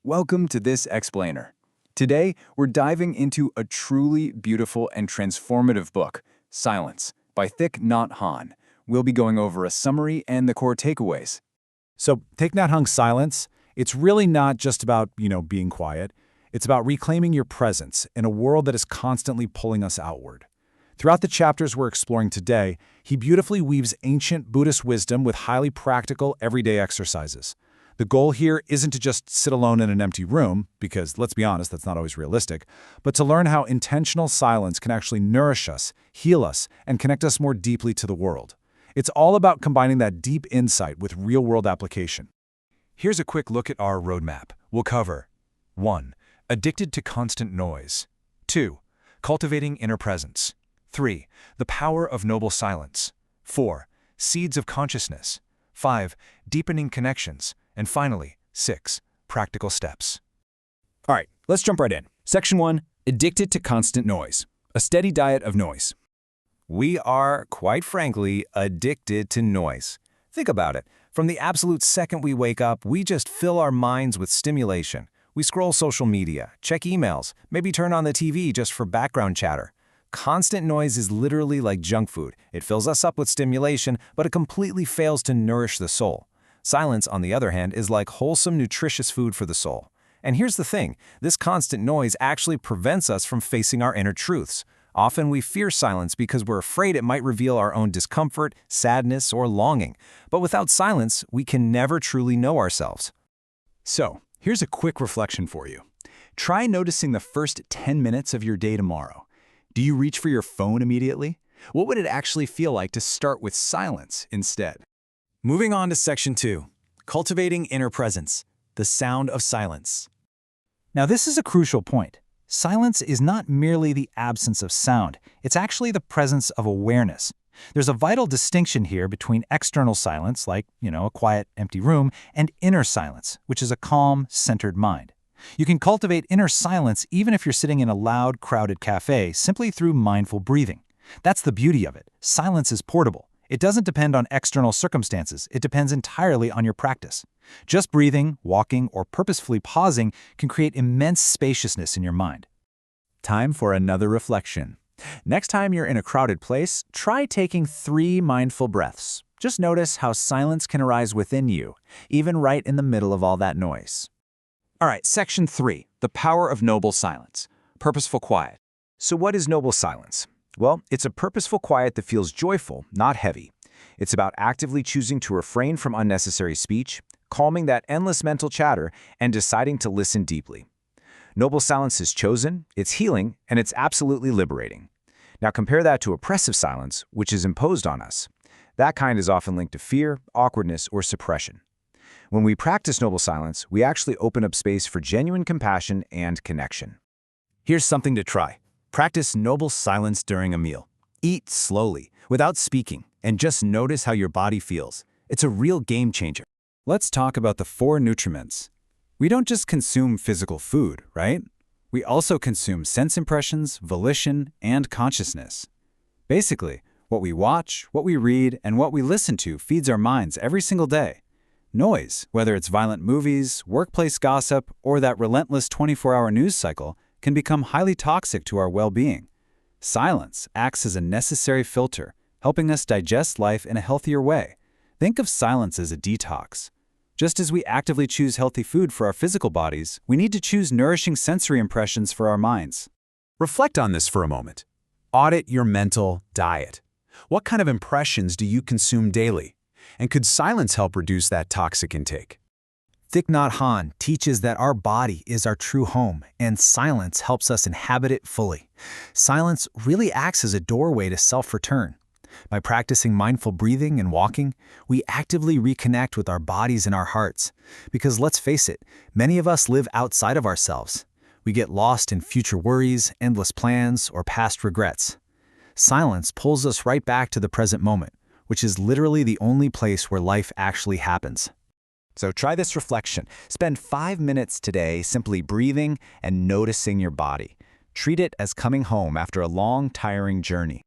Welcome to this explainer. Today, we're diving into a truly beautiful and transformative book, Silence, by Thich Nhat Hanh. We'll be going over a summary and the core takeaways. So Thich Nhat Hanh's Silence, it's really not just about, being quiet. It's about reclaiming your presence in a world that is constantly pulling us outward. Throughout the chapters we're exploring today, he beautifully weaves ancient Buddhist wisdom with highly practical, everyday exercises. The goal here isn't to just sit alone in an empty room, because, let's be honest, that's not always realistic, but to learn how intentional silence can actually nourish us, heal us, and connect us more deeply to the world. It's all about combining that deep insight with real-world application. Here's a quick look at our roadmap. We'll cover 1. Addicted to constant noise. 2. Cultivating inner presence. 3. The power of noble silence. 4. Seeds of consciousness. 5. Deepening connections. And finally, 6. Practical steps. All right, let's jump right in. Section 1, Addicted to Constant Noise, a steady diet of noise. We are, quite frankly, addicted to noise. Think about it. From the absolute second we wake up, we just fill our minds with stimulation. We scroll social media, check emails, maybe turn on the TV just for background chatter. Constant noise is literally like junk food. It fills us up with stimulation, but it completely fails to nourish the soul. Silence, on the other hand, is like wholesome, nutritious food for the soul. And here's the thing, this constant noise actually prevents us from facing our inner truths. Often we fear silence because we're afraid it might reveal our own discomfort, sadness, or longing. But without silence, we can never truly know ourselves. So, here's a quick reflection for you. Try noticing the first 10 minutes of your day tomorrow. Do you reach for your phone immediately? What would it actually feel like to start with silence instead? Moving on to Section 2, Cultivating Inner Presence, the Sound of Silence. Now, this is a crucial point. Silence is not merely the absence of sound. It's actually the presence of awareness. There's a vital distinction here between external silence, like, a quiet, empty room, and inner silence, which is a calm, centered mind. You can cultivate inner silence even if you're sitting in a loud, crowded cafe simply through mindful breathing. That's the beauty of it. Silence is portable. It doesn't depend on external circumstances. It depends entirely on your practice. Just breathing, walking, or purposefully pausing can create immense spaciousness in your mind. Time for another reflection. Next time you're in a crowded place, try taking 3 mindful breaths. Just notice how silence can arise within you, even right in the middle of all that noise. All right, Section 3, The Power of Noble Silence, Purposeful Quiet. So what is noble silence? Well, it's a purposeful quiet that feels joyful, not heavy. It's about actively choosing to refrain from unnecessary speech, calming that endless mental chatter, and deciding to listen deeply. Noble silence is chosen, it's healing, and it's absolutely liberating. Now compare that to oppressive silence, which is imposed on us. That kind is often linked to fear, awkwardness, or suppression. When we practice noble silence, we actually open up space for genuine compassion and connection. Here's something to try. Practice noble silence during a meal. Eat slowly, without speaking, and just notice how your body feels. It's a real game changer. Let's talk about the 4 nutriments. We don't just consume physical food, right? We also consume sense impressions, volition, and consciousness. Basically, what we watch, what we read, and what we listen to feeds our minds every single day. Noise, whether it's violent movies, workplace gossip, or that relentless 24-hour news cycle, can become highly toxic to our well-being. Silence acts as a necessary filter, helping us digest life in a healthier way. Think of silence as a detox. Just as we actively choose healthy food for our physical bodies, we need to choose nourishing sensory impressions for our minds. Reflect on this for a moment. Audit your mental diet. What kind of impressions do you consume daily? And could silence help reduce that toxic intake? Thich Nhat Hanh teaches that our body is our true home, and silence helps us inhabit it fully. Silence really acts as a doorway to self-return. By practicing mindful breathing and walking, we actively reconnect with our bodies and our hearts. Because let's face it, many of us live outside of ourselves. We get lost in future worries, endless plans, or past regrets. Silence pulls us right back to the present moment, which is literally the only place where life actually happens. So try this reflection. Spend 5 minutes today simply breathing and noticing your body. Treat it as coming home after a long, tiring journey.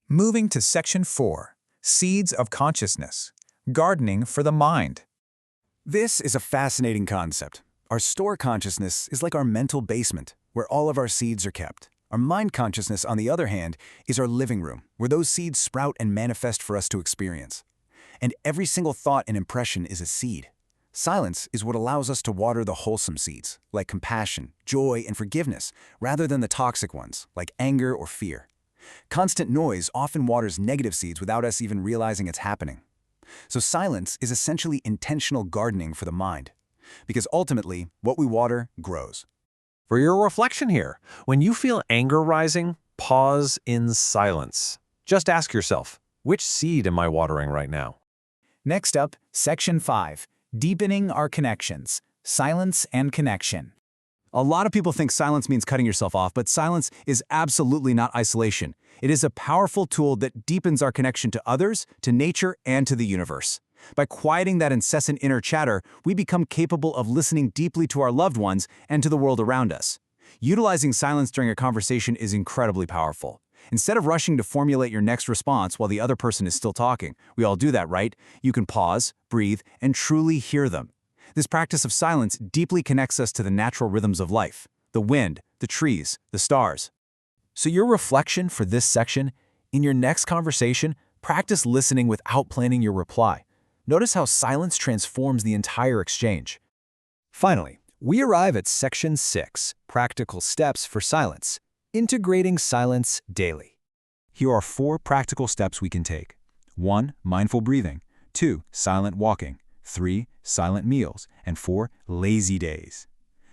Moving to Section 4, Seeds of Consciousness, Gardening for the Mind. This is a fascinating concept. Our store consciousness is like our mental basement, where all of our seeds are kept. Our mind consciousness, on the other hand, is our living room, where those seeds sprout and manifest for us to experience. And every single thought and impression is a seed. Silence is what allows us to water the wholesome seeds, like compassion, joy, and forgiveness, rather than the toxic ones, like anger or fear. Constant noise often waters negative seeds without us even realizing it's happening. So silence is essentially intentional gardening for the mind, because ultimately, what we water grows. For your reflection here, when you feel anger rising, pause in silence. Just ask yourself, which seed am I watering right now? Next up, Section 5, Deepening Our Connections, Silence and Connection. A lot of people think silence means cutting yourself off, but silence is absolutely not isolation. It is a powerful tool that deepens our connection to others, to nature, and to the universe. By quieting that incessant inner chatter, we become capable of listening deeply to our loved ones and to the world around us. Utilizing silence during a conversation is incredibly powerful. Instead of rushing to formulate your next response while the other person is still talking, we all do that, right? You can pause, breathe, and truly hear them. This practice of silence deeply connects us to the natural rhythms of life, the wind, the trees, the stars. So your reflection for this section, in your next conversation, practice listening without planning your reply. Notice how silence transforms the entire exchange. Finally, we arrive at Section 6, Practical Steps for Silence, Integrating Silence Daily. Here are 4 practical steps we can take. 1. Mindful breathing. 2. Silent walking. 3. Silent meals. And 4. Lazy days.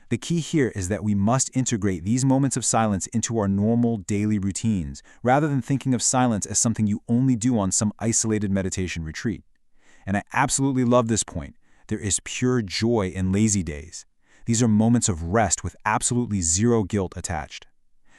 The key here is that we must integrate these moments of silence into our normal daily routines, rather than thinking of silence as something you only do on some isolated meditation retreat. And I absolutely love this point. There is pure joy in lazy days. These are moments of rest with absolutely zero guilt attached.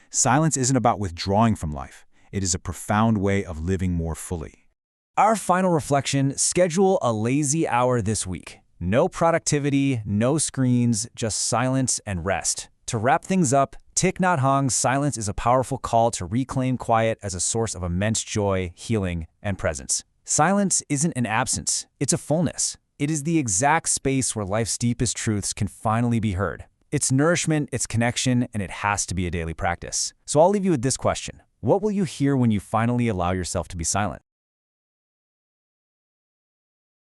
Silence isn't about withdrawing from life. It is a profound way of living more fully. Our final reflection, schedule a lazy hour this week. No productivity, no screens, just silence and rest. To wrap things up, Thich Nhat Hanh's silence is a powerful call to reclaim quiet as a source of immense joy, healing, and presence. Silence isn't an absence, it's a fullness. It is the exact space where life's deepest truths can finally be heard. It's nourishment, it's connection, and it has to be a daily practice. So I'll leave you with this question. What will you hear when you finally allow yourself to be silent?